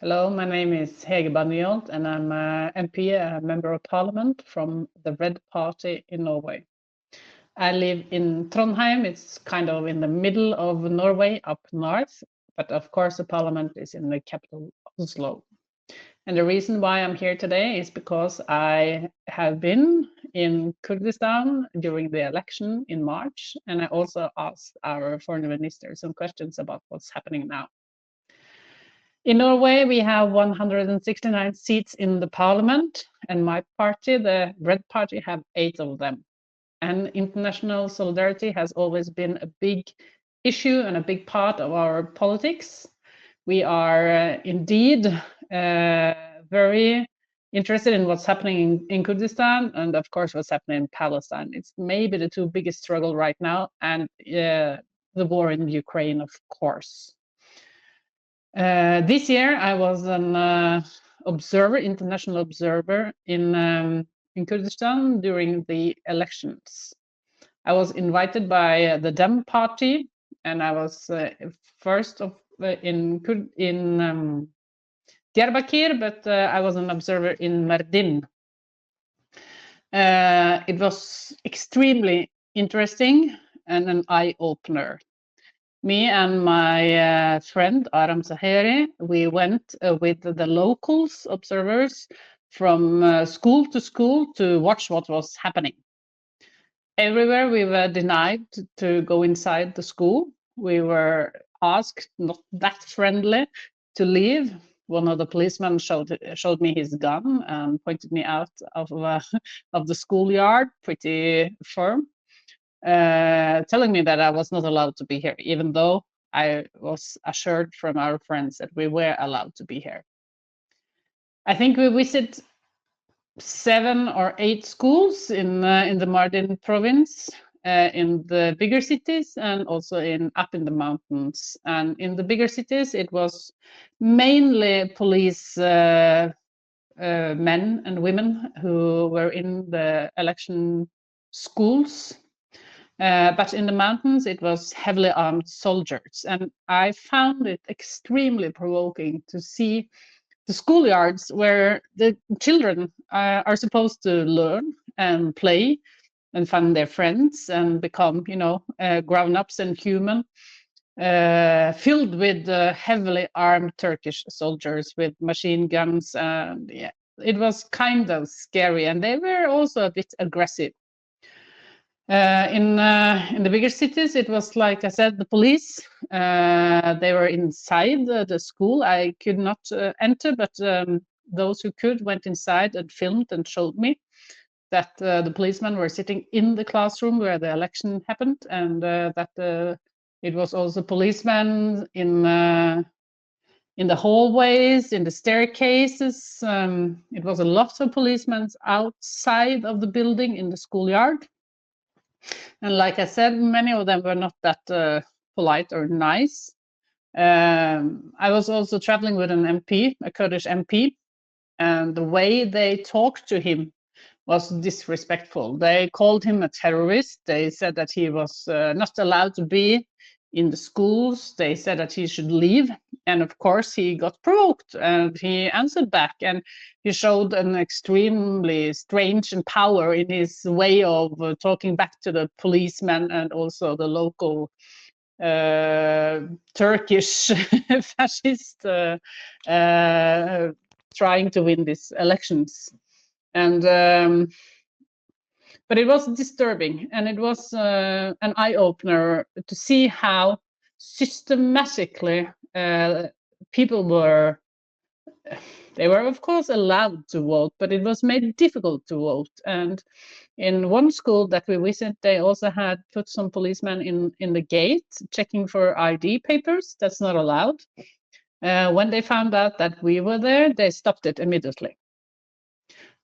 Hello, my name is Hege Bae Nyholt, and I'm a MP, a Member of Parliament from the Red Party in Norway. I live in Trondheim. It's kind of in the middle of Norway, up north, but of course the Parliament is in the capital, Oslo. And the reason why I'm here today is because I have been in Kurdistan during the election in March, and I also asked our foreign minister some questions about what's happening now. In Norway, we have 169 seats in the parliament, and my party, the Red Party, have 8 of them. And international solidarity has always been a big issue and a big part of our politics. We are indeed very interested in what's happening in Kurdistan and, of course, what's happening in Palestine. It's maybe the 2 biggest struggles right now, and the war in Ukraine, of course. This year, I was an international observer in Kurdistan during the elections. I was invited by the Dem Party, and I was first in Diyarbakir, but I was an observer in Mardin. It was extremely interesting and an eye-opener. Me and my friend Aram Zaheri, we went with the locals observers from school to watch what was happening. Everywhere we were denied to go inside the school. We were asked, not that friendly, to leave. One of the policemen showed me his gun and pointed me out of the schoolyard, pretty firm. Telling me that I was not allowed to be here, even though I was assured from our friends that we were allowed to be here. I think we visited 7 or 8 schools in the Mardin province, in the bigger cities and also up in the mountains. And in the bigger cities, it was mainly police men and women who were in the election schools. But in the mountains, it was heavily armed soldiers. And I found it extremely provoking to see the schoolyards where the children are supposed to learn and play and find their friends and become, grown-ups and human, filled with heavily armed Turkish soldiers with machine guns. And yeah, it was kind of scary. And they were also a bit aggressive. In the bigger cities, it was, like I said, the police. They were inside the school. I could not enter, but those who could went inside and filmed and showed me that the policemen were sitting in the classroom where the election happened, and that it was also policemen in the hallways, in the staircases. It was a lot of policemen outside of the building in the schoolyard. And like I said, many of them were not that polite or nice. I was also traveling with an MP, a Kurdish MP, and the way they talked to him was disrespectful. They called him a terrorist. They said that he was not allowed to be in the schools. They said that he should leave. And of course, he got provoked and he answered back. And he showed an extremely strange and power in his way of talking back to the policemen and also the local Turkish fascist trying to win these elections. And but it was disturbing, and it was an eye-opener to see how systematically people were of course allowed to vote, but it was made difficult to vote. And in one school that we visited, they also had put some policemen in the gate checking for ID papers. That's not allowed. When they found out that we were there, they stopped it immediately.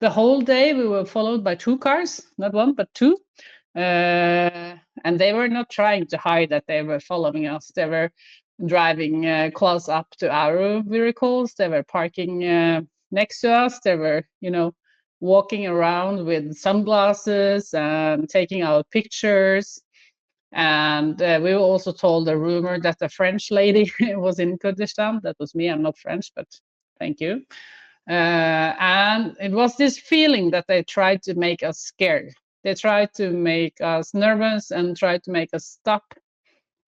The whole day we were followed by 2 cars, not 1, but 2. And they were not trying to hide that they were following us. They were driving close up to our vehicles. They were parking next to us. They were, walking around with sunglasses and taking out pictures. And we were also told a rumor that a French lady was in Kurdistan. That was me. I'm not French, but thank you. And it was this feeling that they tried to make us scared. They tried to make us nervous and tried to make us stop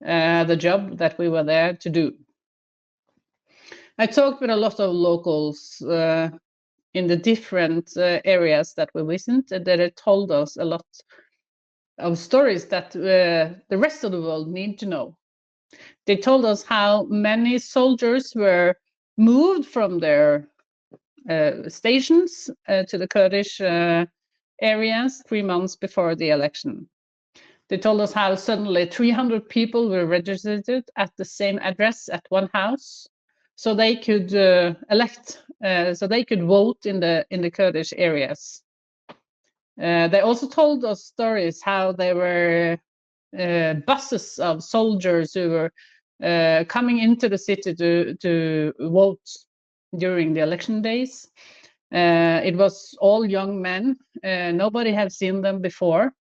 the job that we were there to do. I talked with a lot of locals in the different areas that we visited, that they told us a lot of stories that the rest of the world need to know. They told us how many soldiers were moved from their stations to the Kurdish areas 3 months before the election. They told us how suddenly 300 people were registered at the same address at one house, so they could elect, so they could vote in the Kurdish areas. They also told us stories how there were buses of soldiers who were coming into the city to vote during the election days. It was all young men. Nobody had seen them before.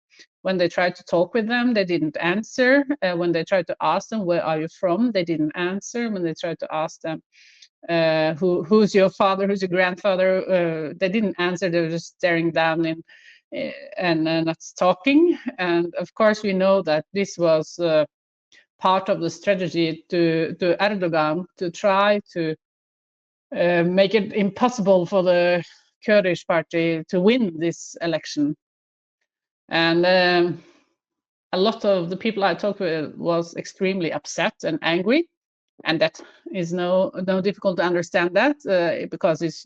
When they tried to talk with them, they didn't answer. When they tried to ask them, where are you from? They didn't answer. When they tried to ask them, who's your father, who's your grandfather, they didn't answer. They were just staring down and not talking. And of course, we know that this was part of the strategy to Erdogan to try to make it impossible for the Kurdish party to win this election. And a lot of the people I talked with was extremely upset and angry, and that is no difficult to understand that because it's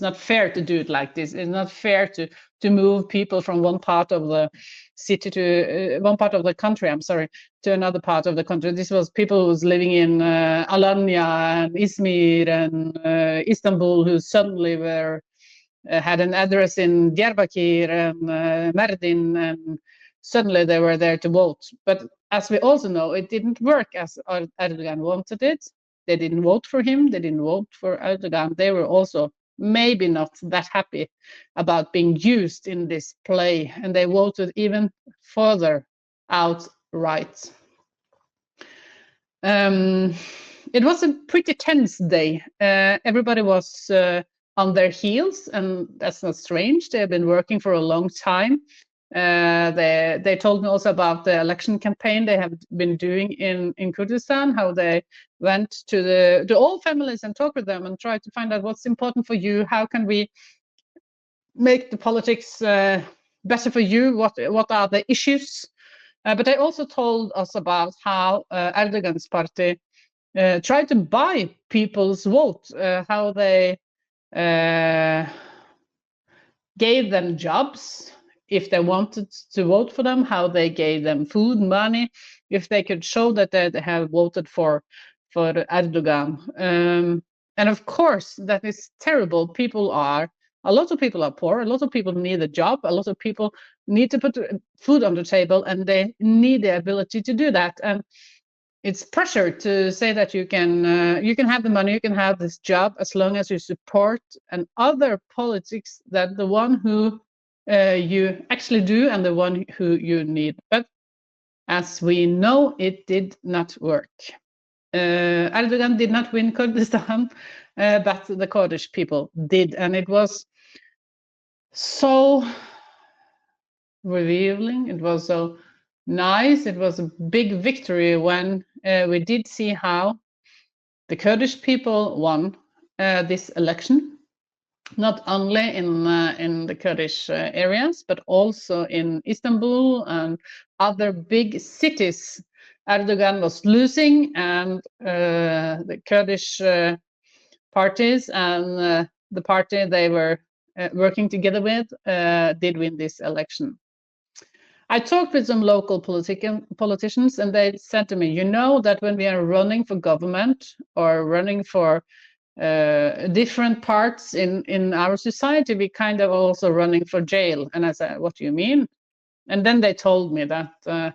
not fair to do it like this. It's not fair to move people from one part of the city to one part of the country. I'm sorry, to another part of the country. This was people who was living in Alanya and Izmir and Istanbul who suddenly were had an address in Diyarbakir and Mardin, and suddenly they were there to vote. But as we also know, it didn't work as Erdogan wanted it. They didn't vote for him. They didn't vote for Erdogan. They were also maybe not that happy about being used in this play, and they voted even further outright. It was a pretty tense day. Everybody was on their heels, and that's not strange. They have been working for a long time. They told me also about the election campaign they have been doing in Kurdistan, how they went to all families and talked with them and tried to find out what's important for you, how can we make the politics better for you, what are the issues. But they also told us about how Erdogan's party tried to buy people's vote, how they gave them jobs if they wanted to vote for them, how they gave them food, money, if they could show that they have voted for Erdogan. And of course, that is terrible. A lot of people are poor, a lot of people need a job, a lot of people need to put food on the table, and they need the ability to do that. And it's pressure to say that you can have the money, you can have this job as long as you support and other politics that the one who you actually do and the one who you need. But as we know, it did not work. Erdogan did not win Kurdistan, but the Kurdish people did, and it was so revealing. It was so nice. It was a big victory when we did see how the Kurdish people won this election, not only in the Kurdish areas, but also in Istanbul and other big cities. Erdogan was losing, and the Kurdish parties and the party they were working together with did win this election. I talked with some local politicians, and they said to me, you know that when we are running for government or running for different parts in our society, we kind of also running for jail. And I said, what do you mean? And then they told me that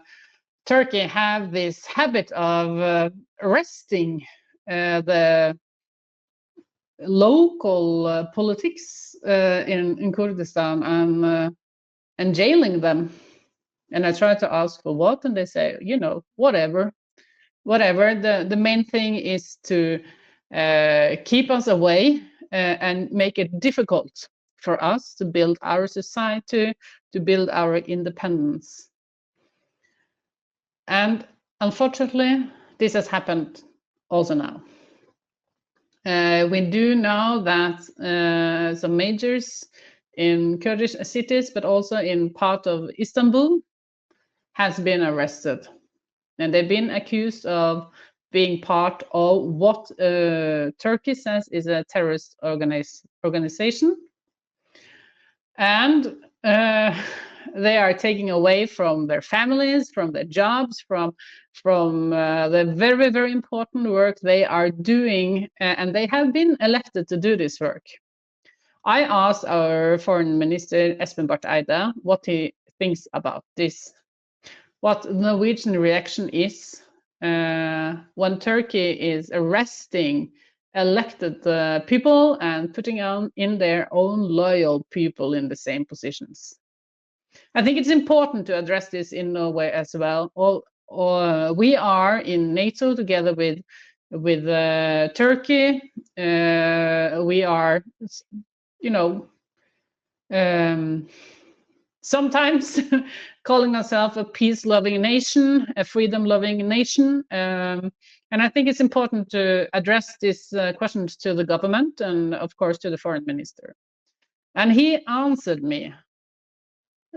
Turkey have this habit of arresting the local politics in Kurdistan and jailing them. And I tried to ask for what, and they say, whatever. The main thing is to keep us away and make it difficult for us to build our society, to build our independence. And unfortunately, this has happened also now. We do know that some majors in Kurdish cities, but also in part of Istanbul, has been arrested. And they've been accused of being part of what Turkey says is a terrorist organization. And they are taking away from their families, from their jobs, from the very, very important work they are doing. And they have been elected to do this work. I asked our foreign minister, Espen Barth Eide, what he thinks about this. What the Norwegian reaction is when Turkey is arresting elected people and putting in their own loyal people in the same positions. I think it's important to address this in Norway as well. We are in NATO together with Turkey. We are, sometimes calling ourselves a peace-loving nation, a freedom-loving nation. And I think it's important to address these questions to the government and, of course, to the foreign minister. And he answered me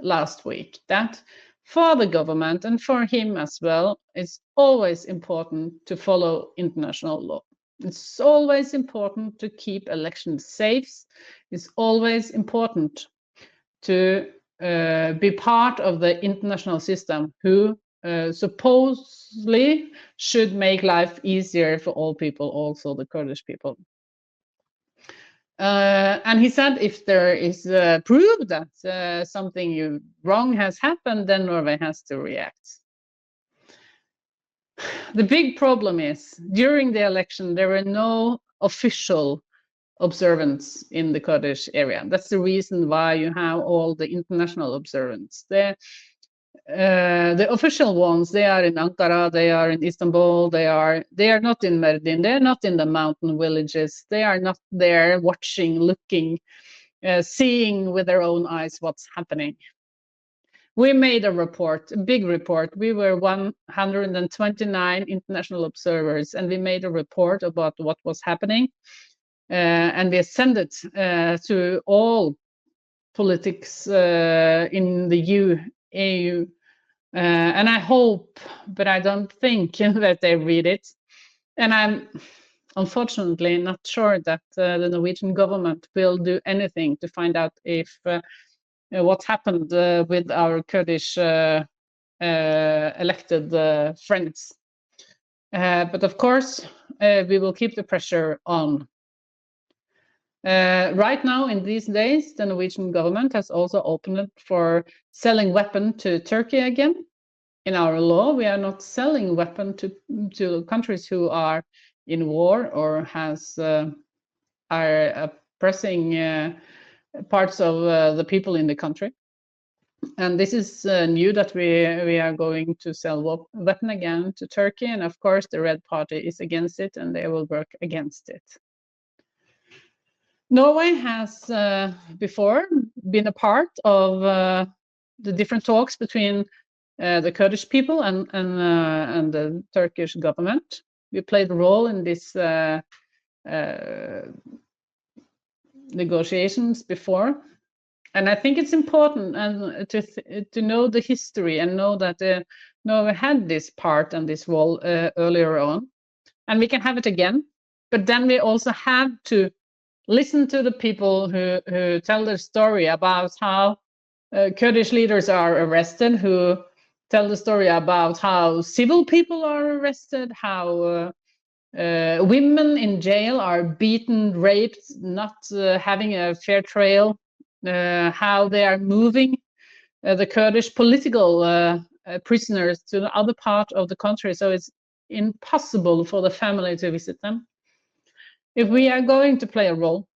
last week that for the government and for him as well, it's always important to follow international law. It's always important to keep elections safe. It's always important to be part of the international system who supposedly should make life easier for all people, also the Kurdish people. And he said if there is proof that something wrong has happened, then Norway has to react. The big problem is during the election, there were no official observance in the Kurdish area. That's the reason why you have all the international observance. The official ones, they are in Ankara, they are in Istanbul, they are not in Mardin, they're not in the mountain villages, they are not there watching, looking, seeing with their own eyes what's happening. We made a report, a big report. We were 129 international observers, and we made a report about what was happening. And we sent it to all politics in the EU. And I hope, but I don't think that they read it. And I'm unfortunately not sure that the Norwegian government will do anything to find out if what happened with our Kurdish elected friends. But of course, we will keep the pressure on. Right now, in these days, the Norwegian government has also opened it for selling weapons to Turkey again. In our law, we are not selling weapons to countries who are in war or are oppressing parts of the people in the country. And this is new that we are going to sell weapons again to Turkey. And of course, the Red Party is against it, and they will work against it. Norway has before been a part of the different talks between the Kurdish people and the Turkish government. We played a role in this negotiations before, and I think it's important and to know the history and know that Norway had this part and this role earlier on, and we can have it again. But then we also have to listen to the people who tell their story about how Kurdish leaders are arrested, who tell the story about how civil people are arrested, how women in jail are beaten, raped, not having a fair trial, how they are moving the Kurdish political prisoners to the other part of the country, so it's impossible for the family to visit them. If we are going to play a role,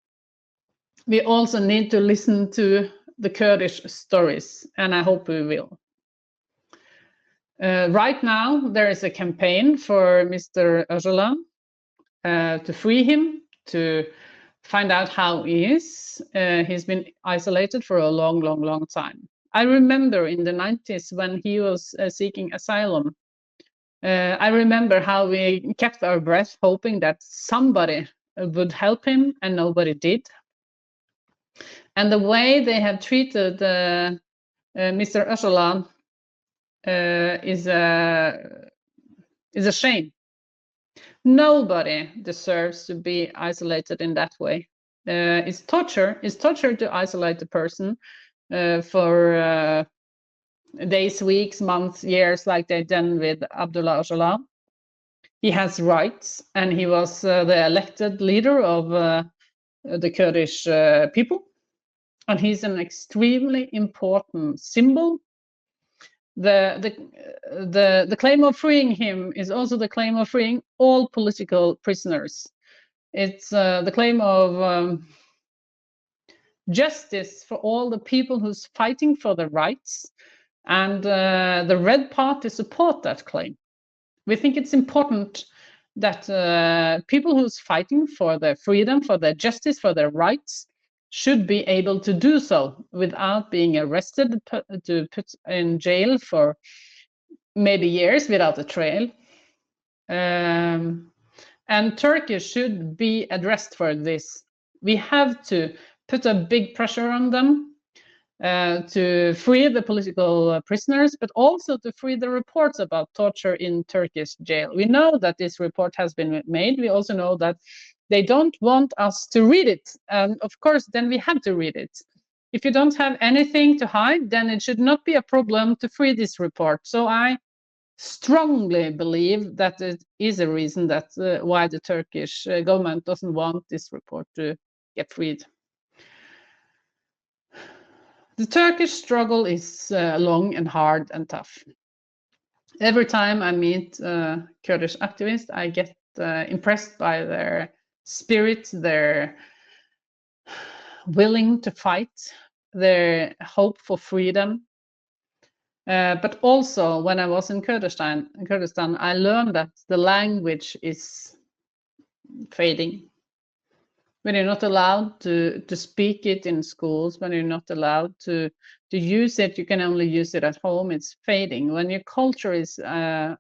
we also need to listen to the Kurdish stories, and I hope we will. Right now, there is a campaign for Mr. Öcalan, to free him, to find out how he is. He's been isolated for a long time. I remember in the 90s when he was seeking asylum. I remember how we kept our breath hoping that somebody would help him, and nobody did. And the way they have treated Mr. Öcalan is a shame. Nobody deserves to be isolated in that way. It's torture. It's torture to isolate the person for days, weeks, months, years, like they done with Abdullah Öcalan. He has rights, and he was the elected leader of the Kurdish people, and he's an extremely important symbol. The claim of freeing him is also the claim of freeing all political prisoners. It's the claim of justice for all the people who's fighting for their rights, and the Red Party support that claim. We think it's important that people who's fighting for their freedom, for their justice, for their rights, should be able to do so without being arrested, to put in jail for maybe years without a trial. And Turkey should be addressed for this. We have to put a big pressure on them to free the political prisoners, but also to free the reports about torture in Turkish jail. We know that this report has been made. We also know that they don't want us to read it. And of course, then we have to read it. If you don't have anything to hide, then it should not be a problem to free this report. So I strongly believe that it is a reason that why the Turkish government doesn't want this report to get freed. The Turkish struggle is long and hard and tough. Every time I meet Kurdish activists, I get impressed by their spirit, their willing to fight, their hope for freedom. But also, when I was in Kurdistan, I learned that the language is fading. When you're not allowed to speak it in schools, when you're not allowed to use it, you can only use it at home, it's fading. When your culture is not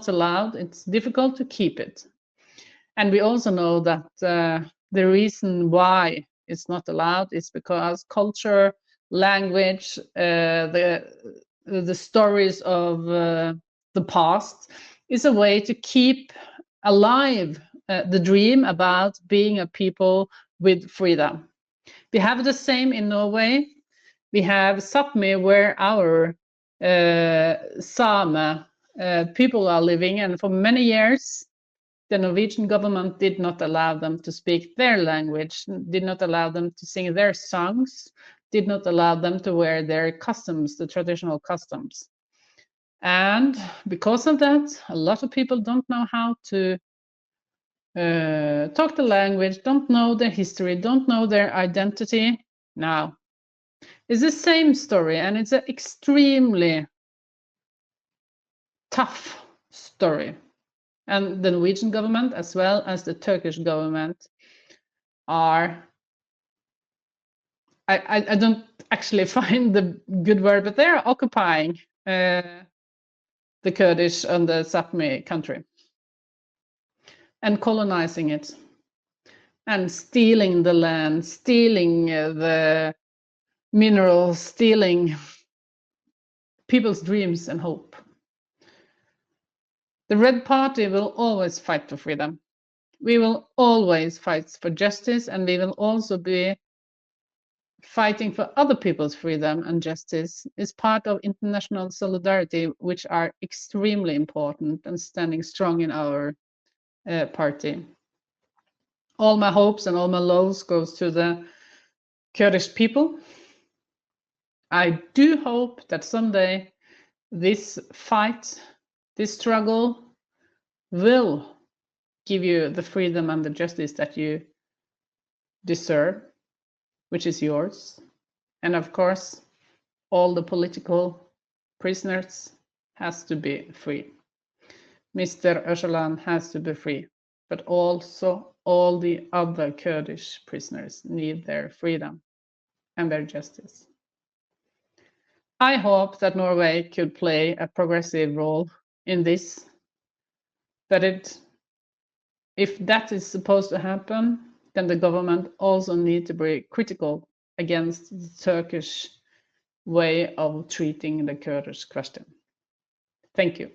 allowed, it's difficult to keep it. And we also know that the reason why it's not allowed is because culture, language, the stories of the past is a way to keep alive the dream about being a people with freedom. We have the same in Norway. We have Sápmi, where our Same people are living, and for many years the Norwegian government did not allow them to speak their language, did not allow them to sing their songs, did not allow them to wear their customs, the traditional customs. And because of that, a lot of people don't know how to talk the language, don't know their history, don't know their identity. Now, it's the same story, and it's an extremely tough story. And the Norwegian government, as well as the Turkish government, are, I don't actually find the good word, but they're occupying the Kurdish and the Sápmi country, and colonizing it, and stealing the land, stealing the minerals, stealing people's dreams and hope. The Red Party will always fight for freedom. We will always fight for justice, and we will also be fighting for other people's freedom and justice. Is part of international solidarity, which are extremely important and standing strong in our party. All my hopes and all my lows goes to the Kurdish people. I do hope that someday this fight, this struggle, will give you the freedom and the justice that you deserve, which is yours. And of course, all the political prisoners has to be free. Mr. Öcalan has to be free. but also all the other Kurdish prisoners need their freedom and their justice. I hope that Norway could play a progressive role in this, but if that is supposed to happen, then the government also need to be critical against the Turkish way of treating the Kurdish question. Thank you.